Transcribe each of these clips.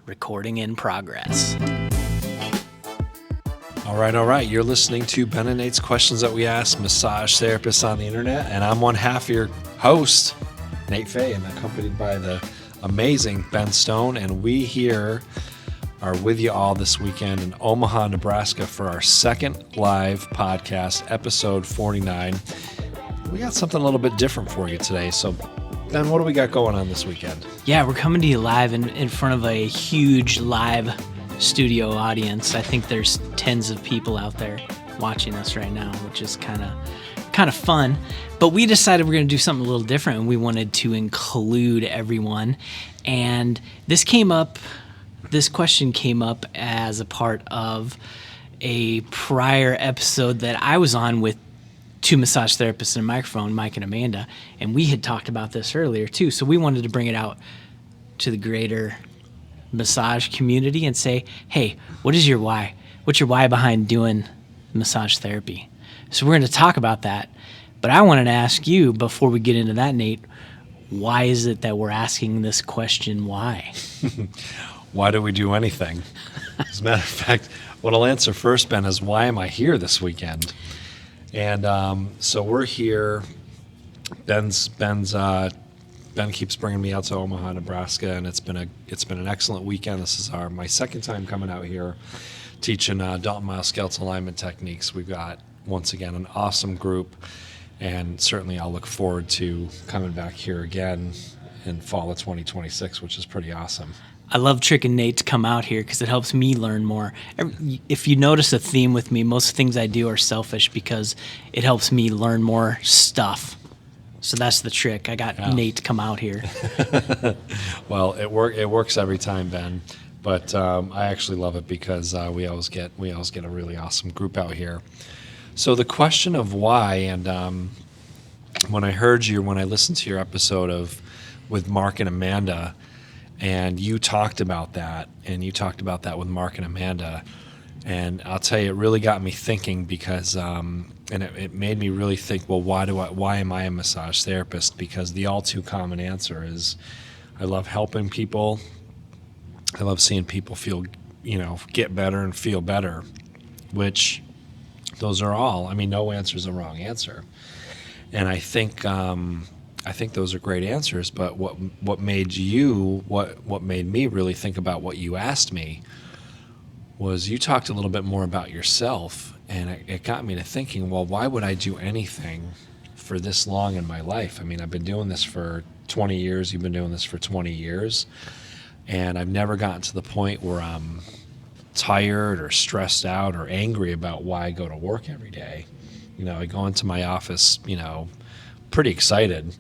Recording in progress. All right. You're listening to Ben and Nate's Questions That We Ask Massage Therapists on the Internet, and I'm one half of your host, Nate Fay, and accompanied by the amazing Ben Stone, and we here are with you all this weekend in Omaha, Nebraska for our second live podcast, episode 49. We got something a little bit different for you today, so Ben, what do we got going on this weekend? Yeah, we're coming to you live in front of a huge live studio audience. I think there's tens of people out there watching us right now, which is kind of fun. But we decided we're going to do something a little different, and we wanted to include everyone. And this question came up as a part of a prior episode that I was on with two massage therapists and a microphone, Mike and Amanda, and we had talked about this earlier too. So we wanted to bring it out to the greater massage community and say, hey, what is your why? What's your why behind doing massage therapy? So we're going to talk about that. But I wanted to ask you, before we get into that, Nate, why is it that we're asking this question, why? Why do we do anything? As a matter of fact, what I'll answer first, Ben, is why am I here this weekend? And so we're here. Ben keeps bringing me out to Omaha, Nebraska, and it's been an excellent weekend. This is my second time coming out here, teaching Dalton Mile skeletal alignment techniques. We've got, once again, an awesome group, and certainly I'll look forward to coming back here again in fall of 2026, which is pretty awesome. I love tricking Nate to come out here because it helps me learn more. If you notice a theme with me, most things I do are selfish because it helps me learn more stuff. So that's the trick. I got Nate to come out here. Well, it works every time, Ben. But I actually love it because we always get a really awesome group out here. So the question of why, and when I listened to your episode with Mark and Amanda, and you talked about that, with Mark and Amanda, and I'll tell you, it really got me thinking because, and it made me really think, well, why am I a massage therapist? Because the all too common answer is, I love helping people. I love seeing people feel, get better and feel better, which those are all. I mean, no answer is a wrong answer, and I think those are great answers, but what made me really think about what you asked me was you talked a little bit more about yourself, and it got me to thinking, well, why would I do anything for this long in my life? I mean, I've been doing this for 20 years, you've been doing this for 20 years, and I've never gotten to the point where I'm tired or stressed out or angry about why I go to work every day. I go into my office, pretty excited.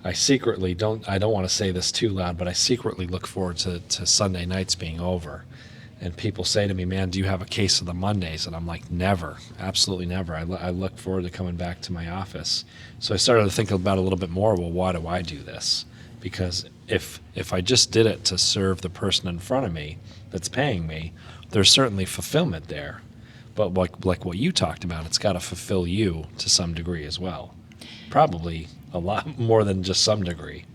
I don't want to say this too loud, but I secretly look forward to Sunday nights being over. And people say to me, man, do you have a case of the Mondays? And I'm like, never, absolutely never. I look forward to coming back to my office. So I started to think about it a little bit more, well, why do I do this? Because if I just did it to serve the person in front of me that's paying me, there's certainly fulfillment there. But like what you talked about, it's got to fulfill you to some degree as well. Probably a lot more than just some degree.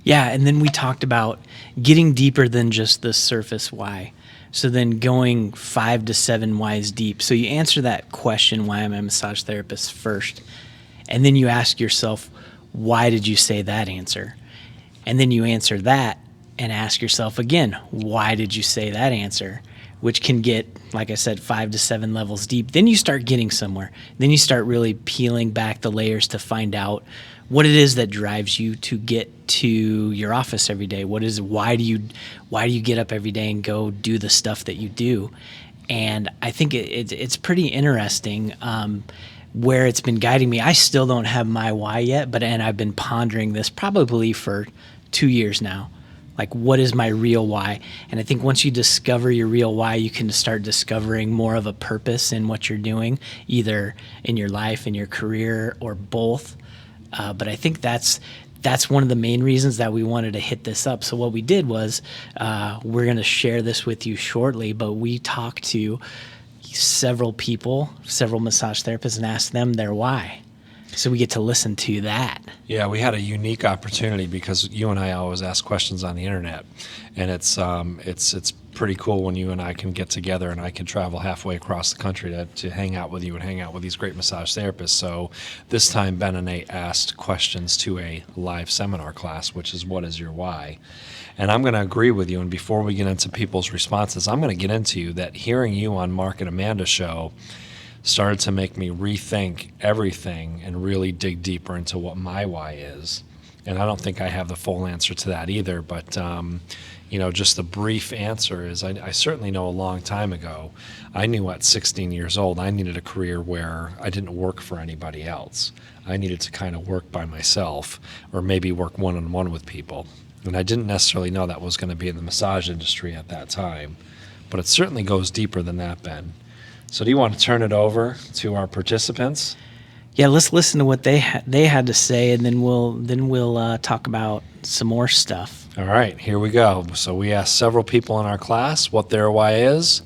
Yeah, and then we talked about getting deeper than just the surface why. So then going 5 to 7 whys deep. So you answer that question, why am I a massage therapist, first, and then you ask yourself, why did you say that answer? And then you answer that and ask yourself again, why did you say that answer? Which can get, like I said, 5 to 7 levels deep. Then you start getting somewhere. Then you start really peeling back the layers to find out what it is that drives you to get to your office every day. Why do you get up every day and go do the stuff that you do? And I think it's pretty interesting where it's been guiding me. I still don't have my why yet, and I've been pondering this probably for 2 years now. Like, what is my real why? And I think once you discover your real why, you can start discovering more of a purpose in what you're doing, either in your life, in your career, or both. But I think that's one of the main reasons that we wanted to hit this up. So what we did was we're going to share this with you shortly, but we talked to several people, several massage therapists, and asked them their why. So we get to listen to that. Yeah, we had a unique opportunity because you and I always ask questions on the internet, and it's pretty cool when you and I can get together and I can travel halfway across the country to hang out with you and hang out with these great massage therapists. So this time Ben and Nate asked questions to a live seminar class, which is what is your why? And I'm going to agree with you. And before we get into people's responses, I'm going to get into that hearing you on Mark and Amanda's show started to make me rethink everything and really dig deeper into what my why is. And I don't think I have the full answer to that either, but just the brief answer is I certainly know a long time ago, I knew at 16 years old I needed a career where I didn't work for anybody else. I needed to kind of work by myself or maybe work one-on-one with people. And I didn't necessarily know that was going to be in the massage industry at that time, but it certainly goes deeper than that, Ben. So do you want to turn it over to our participants? Yeah, let's listen to what they had to say, and then we'll talk about some more stuff. All right, here we go. So we asked several people in our class what their why is,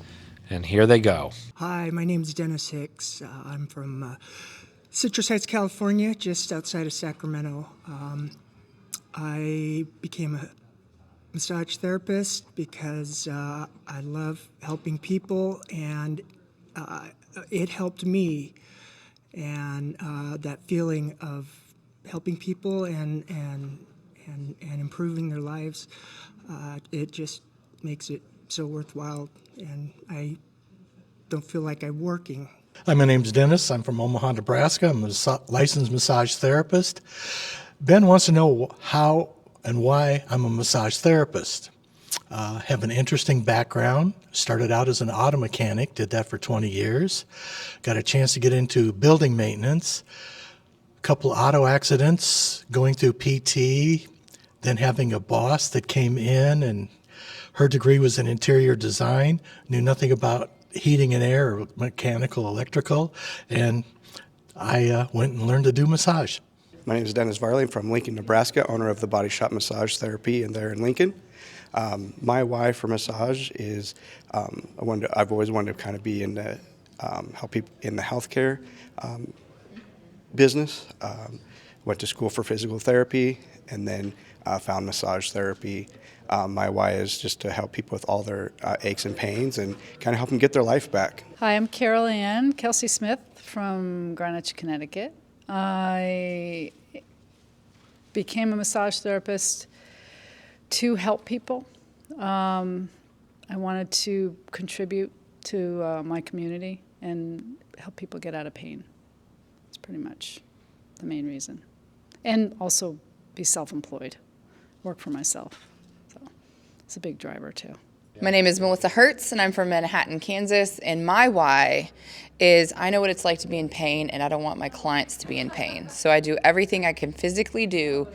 and here they go. Hi, my name is Dennis Hicks. I'm from Citrus Heights, California, just outside of Sacramento. I became a massage therapist because I love helping people, and it helped me. And that feeling of helping people and improving their lives, it just makes it so worthwhile. And I don't feel like I'm working. Hi, my name's Dennis. I'm from Omaha, Nebraska. I'm a licensed massage therapist. Ben wants to know how and why I'm a massage therapist. Have an interesting background. Started out as an auto mechanic, did that for 20 years. Got a chance to get into building maintenance. A couple auto accidents, going through PT, then having a boss that came in and her degree was in interior design, knew nothing about heating and air or mechanical, electrical, and I went and learned to do massage. My name is Dennis Varley. I'm from Lincoln, Nebraska, owner of the Body Shop Massage Therapy and there in Lincoln. My why for massage is I've always wanted to kind of be in the help people in the healthcare business. Went to school for physical therapy and then found massage therapy. My why is just to help people with all their aches and pains and kind of help them get their life back. Hi, I'm Carol Ann Kelsey Smith from Greenwich, Connecticut. I became a massage therapist to help people. I wanted to contribute to my community and help people get out of pain. It's pretty much the main reason. And also be self-employed, work for myself. So it's a big driver too. My name is Melissa Hertz, and I'm from Manhattan, Kansas, and my why is I know what it's like to be in pain, and I don't want my clients to be in pain. So I do everything I can physically do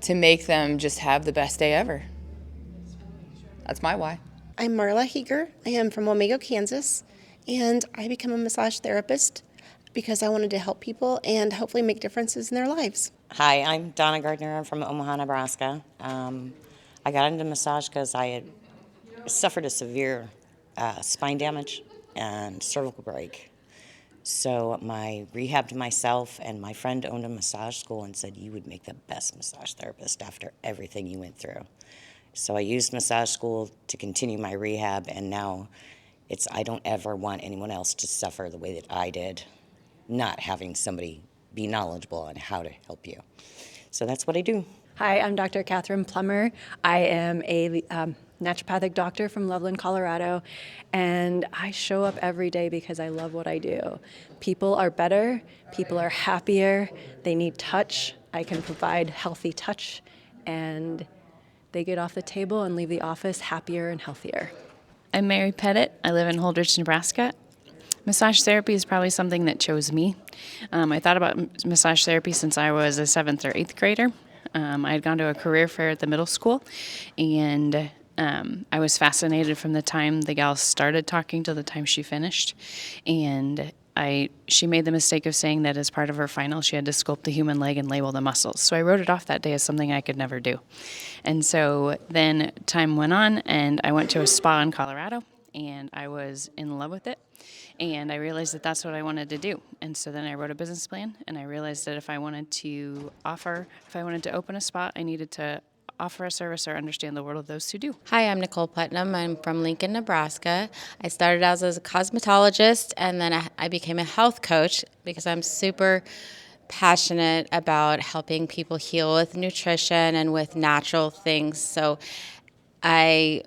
to make them just have the best day ever. That's my why. I'm Marla Heeger. I am from Wamego, Kansas, and I became a massage therapist because I wanted to help people and hopefully make differences in their lives. Hi, I'm Donna Gardner. I'm from Omaha, Nebraska. I got into massage because I had suffered a severe spine damage and cervical break. So I rehabbed myself, and my friend owned a massage school and said, you would make the best massage therapist after everything you went through. So I used massage school to continue my rehab, and now I don't ever want anyone else to suffer the way that I did, not having somebody be knowledgeable on how to help you. So that's what I do. Hi, I'm Dr. Catherine Plummer. I am a naturopathic doctor from Loveland, Colorado, and I show up every day because I love what I do. People are better, people are happier, they need touch. I can provide healthy touch, and they get off the table and leave the office happier and healthier. I'm Mary Pettit. I live in Holdridge, Nebraska. Massage therapy is probably something that chose me. I thought about massage therapy since I was a 7th or 8th grader. I had gone to a career fair at the middle school, and I was fascinated from the time the gal started talking to the time she finished. And she made the mistake of saying that as part of her final, she had to sculpt the human leg and label the muscles. So I wrote it off that day as something I could never do. And so then time went on, and I went to a spa in Colorado, and I was in love with it. And I realized that that's what I wanted to do. And so then I wrote a business plan, and I realized that if I wanted to open a spot, I needed to offer a service or understand the world of those who do. Hi, I'm Nicole Putnam. I'm from Lincoln, Nebraska. I started out as a cosmetologist, and then I became a health coach because I'm super passionate about helping people heal with nutrition and with natural things. So now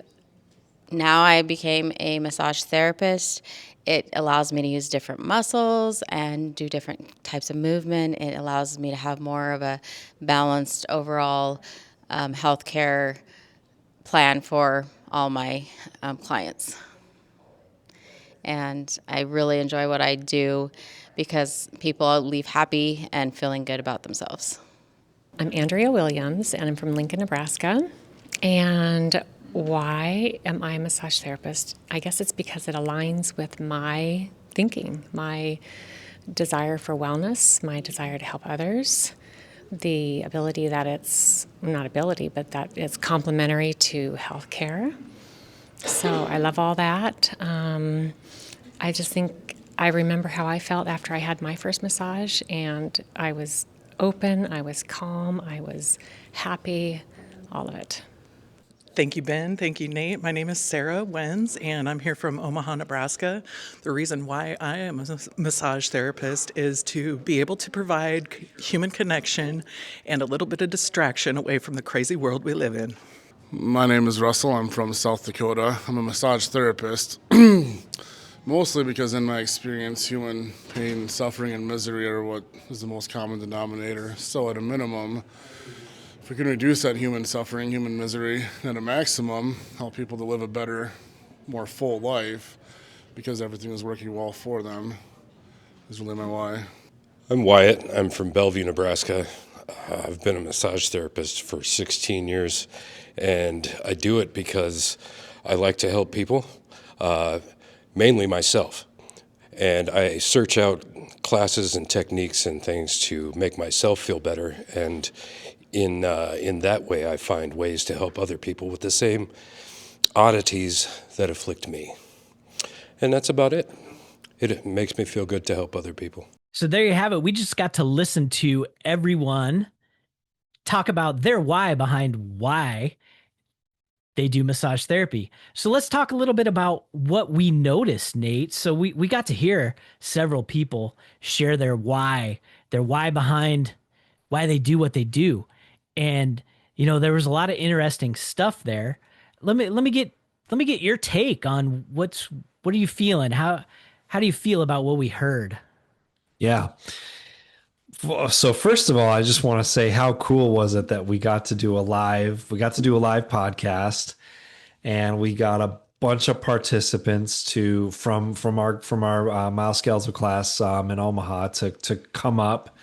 I became a massage therapist. It allows me to use different muscles and do different types of movement. It allows me to have more of a balanced overall healthcare plan for all my clients. And I really enjoy what I do because people leave happy and feeling good about themselves. I'm Andrea Williams, and I'm from Lincoln, Nebraska. And why am I a massage therapist? I guess it's because it aligns with my thinking, my desire for wellness, my desire to help others, the ability that that it's complementary to healthcare. So I love all that. I just think I remember how I felt after I had my first massage, and I was open, I was calm, I was happy, all of it. Thank you, Ben. Thank you, Nate. My name is Sarah Wenz, and I'm here from Omaha, Nebraska. The reason why I am a massage therapist is to be able to provide human connection and a little bit of distraction away from the crazy world we live in. My name is Russell. I'm from South Dakota. I'm a massage therapist. Mostly because in my experience, human pain, suffering, and misery are what is the most common denominator. So at a minimum, if we can reduce that human suffering, human misery, at a maximum, help people to live a better, more full life, because everything is working well for them, is really my why. I'm Wyatt. I'm from Bellevue, Nebraska. I've been a massage therapist for 16 years, and I do it because I like to help people, mainly myself. And I search out classes and techniques and things to make myself feel better, and in that way I find ways to help other people with the same oddities that afflict me. And that's about it. It makes me feel good to help other people. So there you have it. We just got to listen to everyone talk about their why behind why they do massage therapy. So let's talk a little bit about what we noticed, Nate. So we got to hear several people share their why behind why they do what they do. And, you know, there was a lot of interesting stuff there. Let me get your take on what are you feeling? How do you feel about what we heard? Yeah. So first of all, I just want to say how cool was it that we got to do a live podcast, and we got a bunch of participants from our Miles Scalzo class in Omaha to come up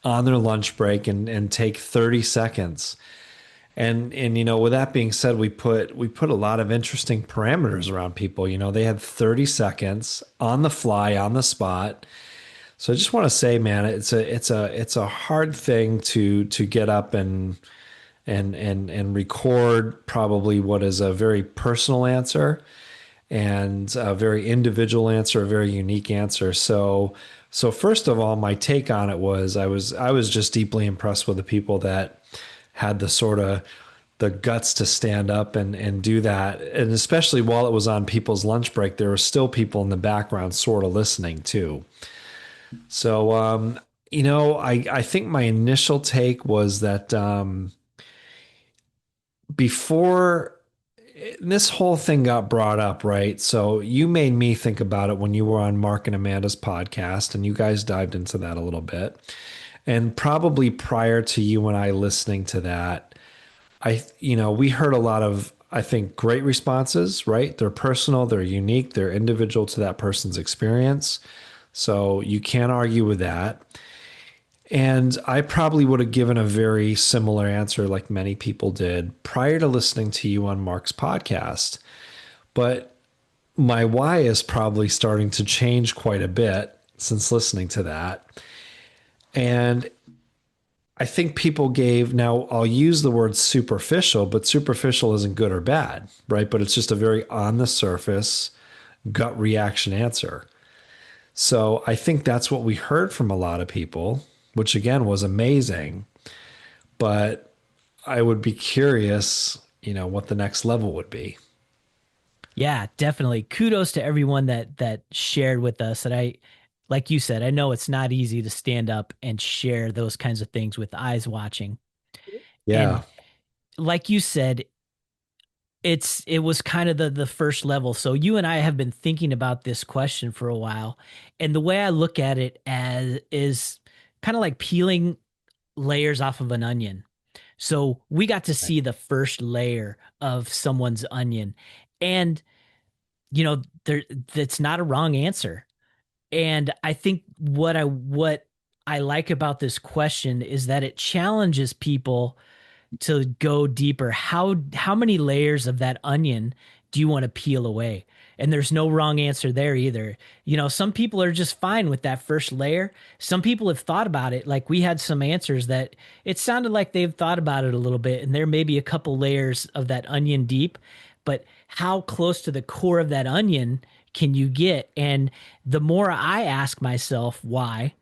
on their lunch break and take 30 seconds. And you know, with that being said, we put a lot of interesting parameters around people. You know, they had 30 seconds on the fly, on the spot. So I just want to say, man, it's a hard thing to get up and record probably what is a very personal answer and a very individual answer, a very unique answer. So first of all, my take on it was I was just deeply impressed with the people that had the guts to stand up and do that. And especially while it was on people's lunch break, there were still people in the background sort of listening too. So, you know, I think my initial take was that before this whole thing got brought up, right? So you made me think about it when you were on Mark and Amanda's podcast, and you guys dived into that a little bit. And probably prior to you and I listening to that, we heard a lot of, I think, great responses, right? They're personal, they're unique, they're individual to that person's experience. So you can't argue with that. And I probably would have given a very similar answer like many people did prior to listening to you on Mark's podcast. But my why is probably starting to change quite a bit since listening to that. And I think people now I'll use the word superficial, but superficial isn't good or bad, right? But it's just a very on the surface gut reaction answer. So I think that's what we heard from a lot of people, which again was amazing. But I would be curious, what the next level would be. Yeah, definitely. Kudos to everyone that shared with us. And like you said, I know it's not easy to stand up and share those kinds of things with eyes watching. Yeah. And like you said, it was kind of the first level. So you and I have been thinking about this question for a while. And the way I look at it as is kind of like peeling layers off of an onion. So we got to see the first layer of someone's onion. And that's not a wrong answer. And I think what I like about this question is that it challenges people to go deeper. How many layers of that onion do you want to peel away? And there's no wrong answer there either. Some people are just fine with that first layer. Some people have thought about it. Like we had some answers that it sounded like they've thought about it a little bit, and there may be a couple layers of that onion deep, but how close to the core of that onion can you get? And the more I ask myself why,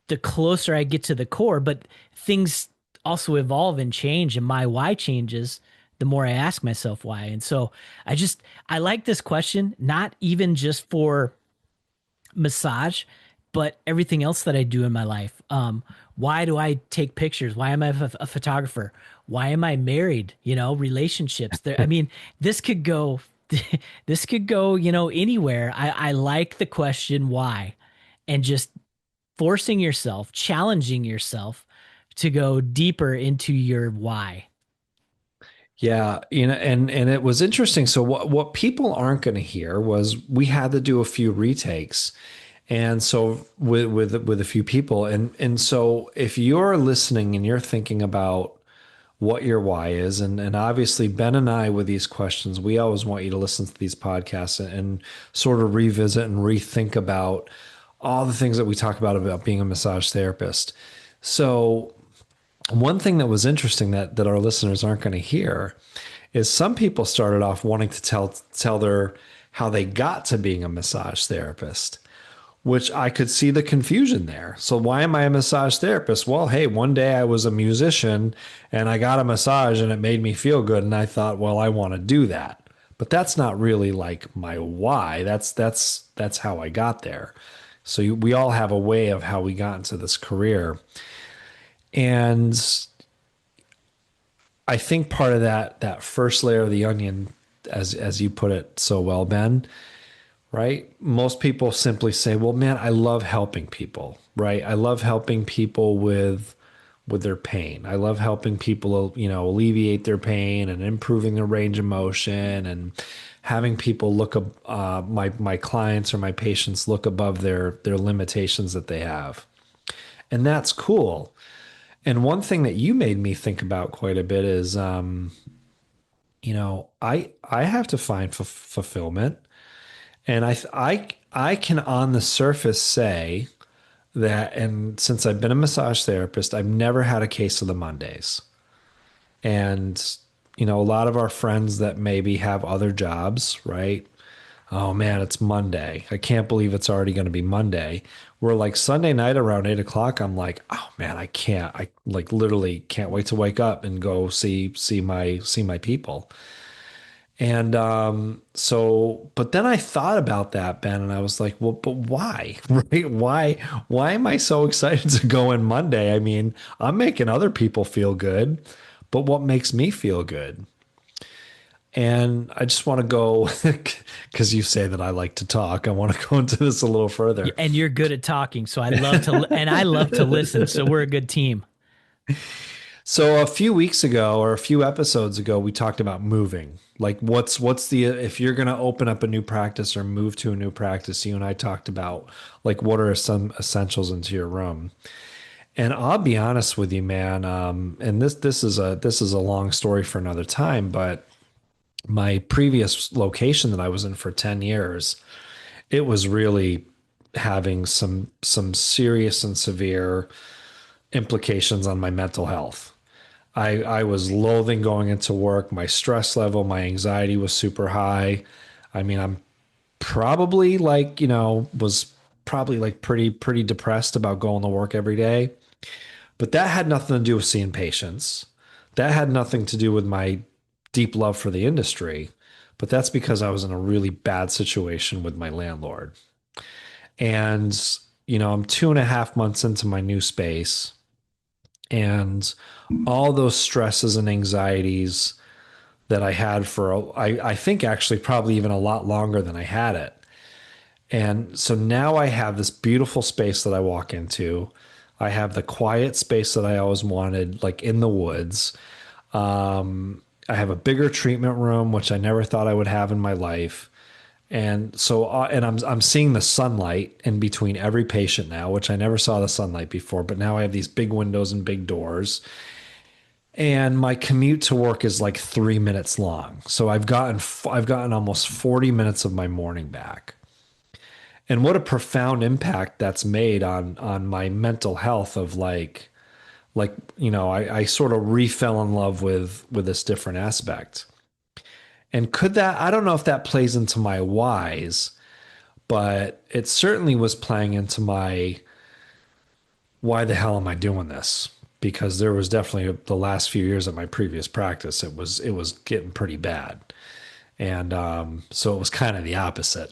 the closer I get to the core. But things also evolve and change, and my why changes the more I ask myself why. And so I like this question, not even just for massage, but everything else that I do in my life. Why do I take pictures? Why am I a photographer? Why am I married? Relationships. I mean, this could go, anywhere. I like the question why, and just forcing yourself, challenging yourself to go deeper into your why. Yeah, and it was interesting. So what people aren't going to hear was we had to do a few retakes, and so with a few people, and so if you're listening and you're thinking about what your why is, and obviously Ben and I with these questions, we always want you to listen to these podcasts and sort of revisit and rethink about all the things that we talk about being a massage therapist. So one thing that was interesting that our listeners aren't going to hear is some people started off wanting to tell their how they got to being a massage therapist, which I could see the confusion there. So why am I a massage therapist? Well, hey, one day I was a musician and I got a massage and it made me feel good, and I thought, well, I want to do that. But that's not really like my why. That's how I got there. So we all have a way of how we got into this career. And I think part of that first layer of the onion, as you put it so well, Ben, right? Most people simply say, well, man, I love helping people, right? I love helping people with their pain. I love helping people, alleviate their pain and improving their range of motion, and having people look up, my clients or my patients look above their limitations that they have. And that's cool. And one thing that you made me think about quite a bit is, I have to find fulfillment. And I can on the surface say that, and since I've been a massage therapist, I've never had a case of the Mondays. And, a lot of our friends that maybe have other jobs, right? Oh man, it's Monday. I can't believe it's already going to be Monday. Where like Sunday night around 8 o'clock, I'm like, oh man, I like literally can't wait to wake up and go see my people. And but then I thought about that, Ben, and I was like, well, but why? Right? Why am I so excited to go in Monday? I mean, I'm making other people feel good, but what makes me feel good? And I just want to go, because you say that I like to talk, I want to go into this a little further. And you're good at talking, so I love to listen. So we're a good team. So a few weeks ago or a few episodes ago, we talked about moving. Like what's if you're going to open up a new practice or move to a new practice, you and I talked about like what are some essentials into your room. And I'll be honest with you, man. And this is a long story for another time, but my previous location that I was in for 10 years, it was really having some serious and severe implications on my mental health. I was loathing going into work. My stress level, my anxiety was super high. I mean, I'm probably was probably like pretty depressed about going to work every day. But that had nothing to do with seeing patients. That had nothing to do with my deep love for the industry. But that's because I was in a really bad situation with my landlord. And, I'm 2.5 months into my new space, and all those stresses and anxieties that I had I think actually probably even a lot longer than I had it. And so now I have this beautiful space that I walk into. I have the quiet space that I always wanted, like in the woods. I have a bigger treatment room, which I never thought I would have in my life. And so, and I'm seeing the sunlight in between every patient now, which I never saw the sunlight before. But now I have these big windows and big doors. And my commute to work is like 3 minutes long. So I've gotten almost 40 minutes of my morning back. And what a profound impact that's made on my mental health of I sort of refell in love with this different aspect. And I don't know if that plays into my whys, but it certainly was playing into my why the hell am I doing this? Because there was definitely the last few years of my previous practice, it was getting pretty bad. And so it was kind of the opposite.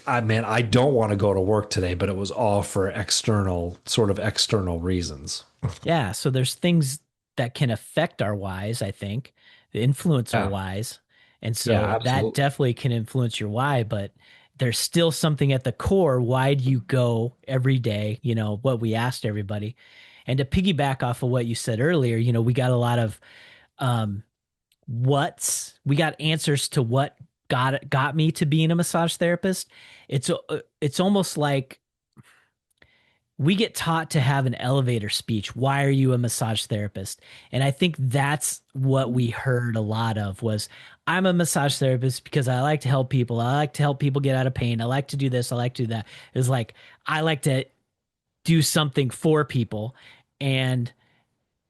I don't want to go to work today, but it was all for external reasons. Yeah. So there's things that can affect our whys, I think, influence our whys. And so that definitely can influence your why, but there's still something at the core. Why do you go every day? What we asked everybody. And to piggyback off of what you said earlier, we got a lot of we got answers to what got me to being a massage therapist. It's almost like we get taught to have an elevator speech. Why are you a massage therapist? And I think that's what we heard a lot of was, I'm a massage therapist because I like to help people. I like to help people get out of pain. I like to do this. I like to do that. It's like, I like to do something for people. And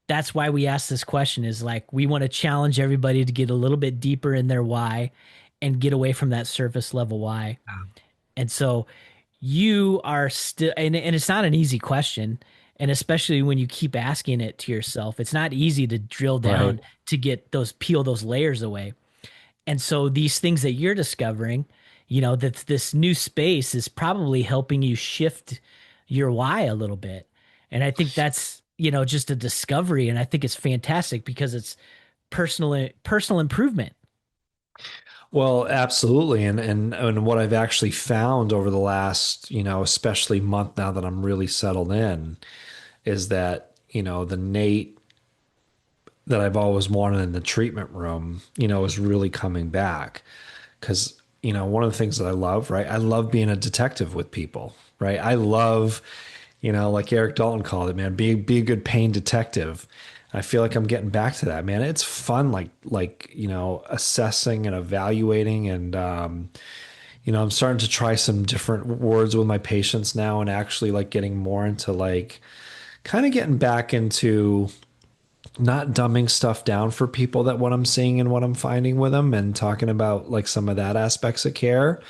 that's why we ask this question is like, we want to challenge everybody to get a little bit deeper in their why and get away from that surface level why. And so you are still, and it's not an easy question. And especially when you keep asking it to yourself, it's not easy to drill down to peel those layers away. And so these things that you're discovering, that this new space is probably helping you shift your why a little bit. And I think that's, just a discovery. And I think it's fantastic because it's personal improvement. Well, absolutely. And what I've actually found over the last, especially month now that I'm really settled in, is that, the Nate that I've always wanted in the treatment room, is really coming back. Because, one of the things that I love, right? I love being a detective with people, right? I love, like Eric Dalton called it, man, be a good pain detective. I feel like I'm getting back to that, man. It's fun, assessing and evaluating, and I'm starting to try some different words with my patients now, and actually getting more into kind of getting back into not dumbing stuff down for people, that what I'm seeing and what I'm finding with them, and talking about some of that aspects of care.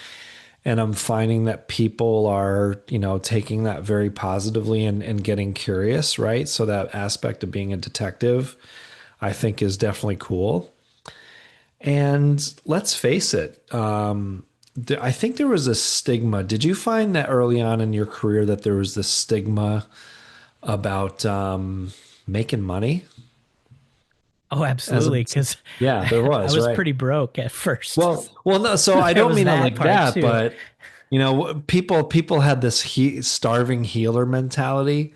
And I'm finding that people are, taking that very positively and getting curious, right? So that aspect of being a detective, I think, is definitely cool. And let's face it, I think there was a stigma. Did you find that early on in your career that there was this stigma about making money? Oh, absolutely. Because there was. I was pretty broke at first. Well, no. So I don't mean it like that, too. But people had this starving healer mentality,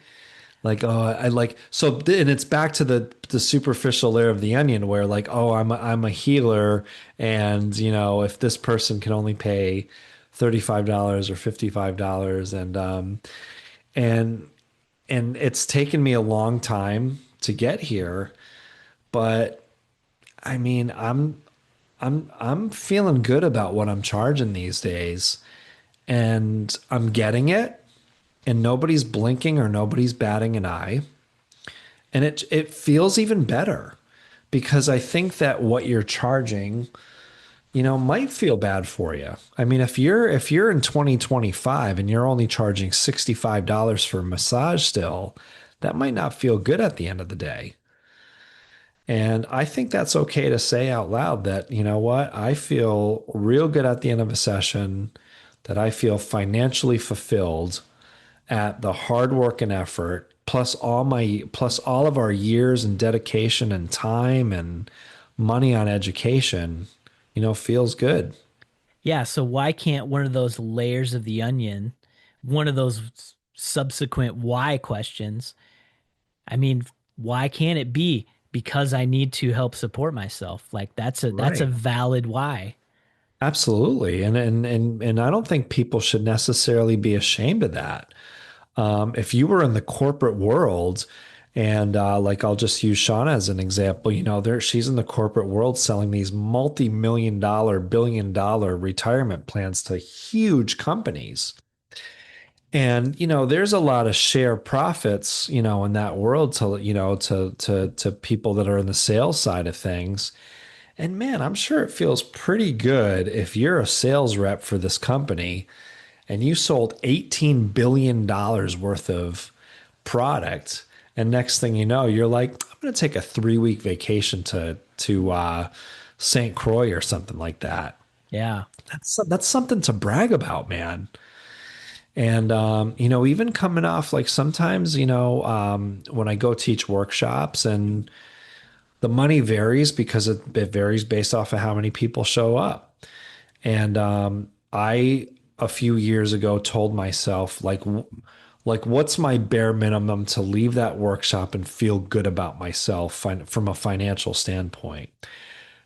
and it's back to the superficial layer of the onion, where I'm a healer, and if this person can only pay $35 or $55, and it's taken me a long time to get here. But I mean, I'm feeling good about what I'm charging these days, and I'm getting it, and nobody's blinking or nobody's batting an eye. And it feels even better, because I think that what you're charging might feel bad for you. I mean, if you're in 2025 and you're only charging $65 for a massage still, that might not feel good at the end of the day. And I think that's okay to say out loud that, you know what, I feel real good at the end of a session, that I feel financially fulfilled at the hard work and effort, plus all of our years and dedication and time and money on education, feels good. Yeah, so why can't one of those layers of the onion, one of those subsequent why questions, I mean, why can't it be because I need to help support myself? Like that's a Right. valid why. Absolutely. And I don't think people should necessarily be ashamed of that. If you were in the corporate world, and like I'll just use Shauna as an example, she's in the corporate world selling these multi-million dollar, billion-dollar retirement plans to huge companies. And there's a lot of share profits, in that world to people that are in the sales side of things. And man, I'm sure it feels pretty good if you're a sales rep for this company and you sold $18 billion worth of product. And next thing you know, you're like, I'm going to take a 3-week vacation to St. Croix or something like that. Yeah. That's something to brag about, man. And, even coming off, like sometimes, when I go teach workshops, and the money varies because it varies based off of how many people show up. And a few years ago, told myself, like what's my bare minimum to leave that workshop and feel good about myself from a financial standpoint?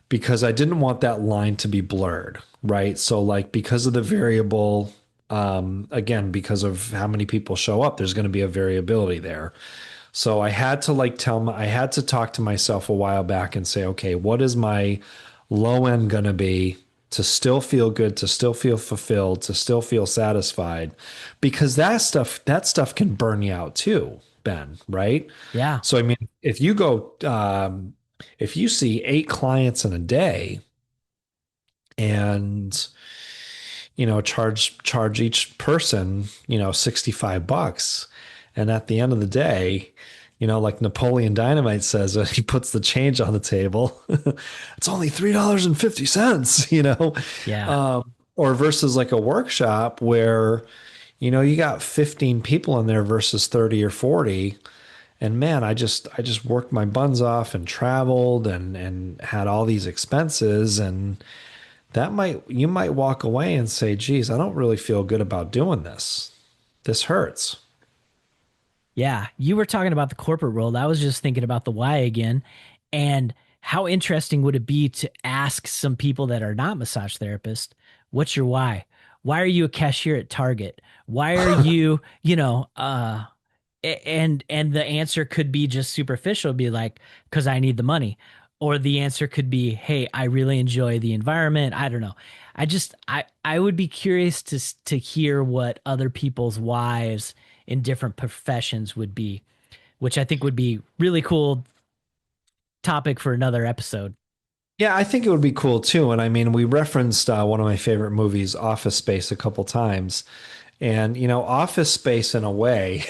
Because I didn't want that line to be blurred, right? So like because of the variable, again, because of how many people show up, there's going to be a variability there. So I had to I had to talk to myself a while back and say, okay, what is my low end going to be to still feel good, to still feel fulfilled, to still feel satisfied? Because that stuff can burn you out too, Ben, right? Yeah. So, I mean, if you see 8 clients in a day and, charge each person, $65. And at the end of the day, like Napoleon Dynamite says, he puts the change on the table. It's only $3.50, Yeah. or versus like a workshop where, you got 15 people in there versus 30 or 40. And man, I just worked my buns off and traveled and had all these expenses. And you might walk away and say, geez, I don't really feel good about doing this. This hurts. Yeah, you were talking about the corporate world. I was just thinking about the why again. And how interesting would it be to ask some people that are not massage therapists, what's your why? Why are you a cashier at Target? Why are you, and the answer could be just superficial, be like, because I need the money. Or the answer could be, hey, I really enjoy the environment. I don't know. I would be curious to hear what other people's whys in different professions would be, which I think would be really cool topic for another episode. Yeah, I think it would be cool too. And I mean, we referenced one of my favorite movies, Office Space, a couple times. And Office Space in a way,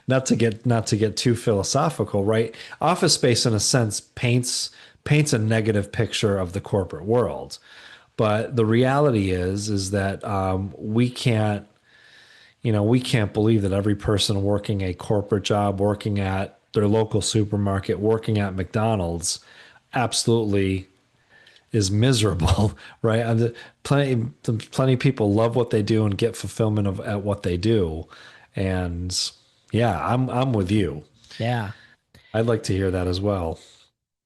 not to get too philosophical, right? Office Space in a sense paints a negative picture of the corporate world. But the reality is that we can't believe that every person working a corporate job, working at their local supermarket, working at McDonald's, absolutely is miserable, right? And plenty of people love what they do and get fulfillment at what they do. And yeah, I'm with you. Yeah. I'd like to hear that as well.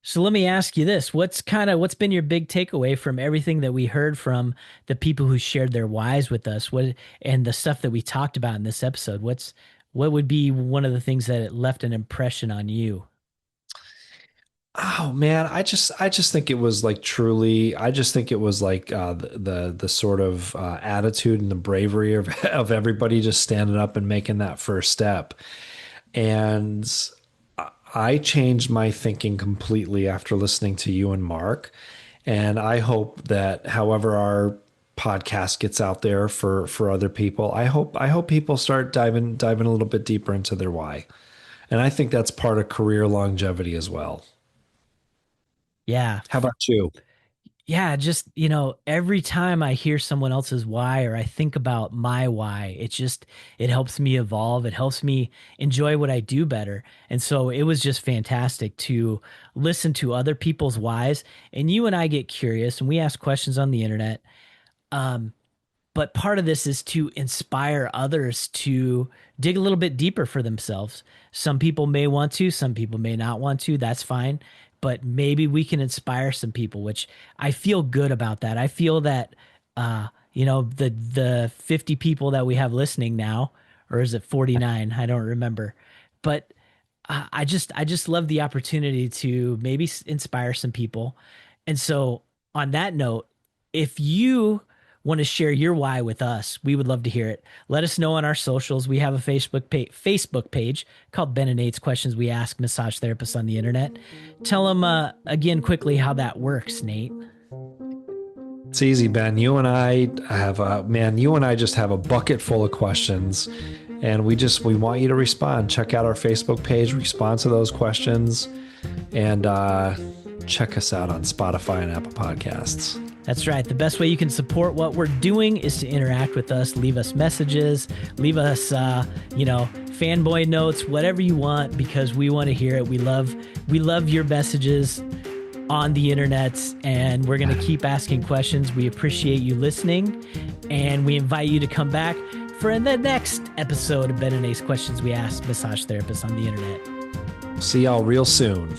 So let me ask you this. What's been your big takeaway from everything that we heard from the people who shared their whys with us? And the stuff that we talked about in this episode? What would be one of the things that left an impression on you? Oh man, I just think it was like truly. I just think it was like the sort of attitude and the bravery of everybody just standing up and making that first step. And I changed my thinking completely after listening to you and Mark. And I hope that however our podcast gets out there for other people, I hope people start diving a little bit deeper into their why. And I think that's part of career longevity as well. Yeah. How about you? Yeah, just, every time I hear someone else's why or I think about my why, it helps me evolve. It helps me enjoy what I do better. And so it was just fantastic to listen to other people's whys. And you and I get curious and we ask questions on the internet. But part of this is to inspire others to dig a little bit deeper for themselves. Some people may want to, some people may not want to. That's fine. But maybe we can inspire some people, which I feel good about that. I feel that, the 50 people that we have listening now, or is it 49? I don't remember. But I just love the opportunity to maybe inspire some people. And so on that note, if you want to share your why with us, we would love to hear it. Let us know on our socials. We have a Facebook page called Ben and Nate's Questions We Ask Massage Therapists on the Internet. Tell them again quickly how that works, Nate. It's easy, Ben. You and I just have a bucket full of questions, and we want you to respond. Check out our Facebook page, respond to those questions, and check us out on Spotify and Apple Podcasts. That's right. The best way you can support what we're doing is to interact with us, leave us messages, leave us, fanboy notes, whatever you want, because we want to hear it. We love your messages on the internet, and we're going to keep asking questions. We appreciate you listening, and we invite you to come back for the next episode of Ben and Nate's Questions We Ask Massage Therapists on the Internet. See y'all real soon.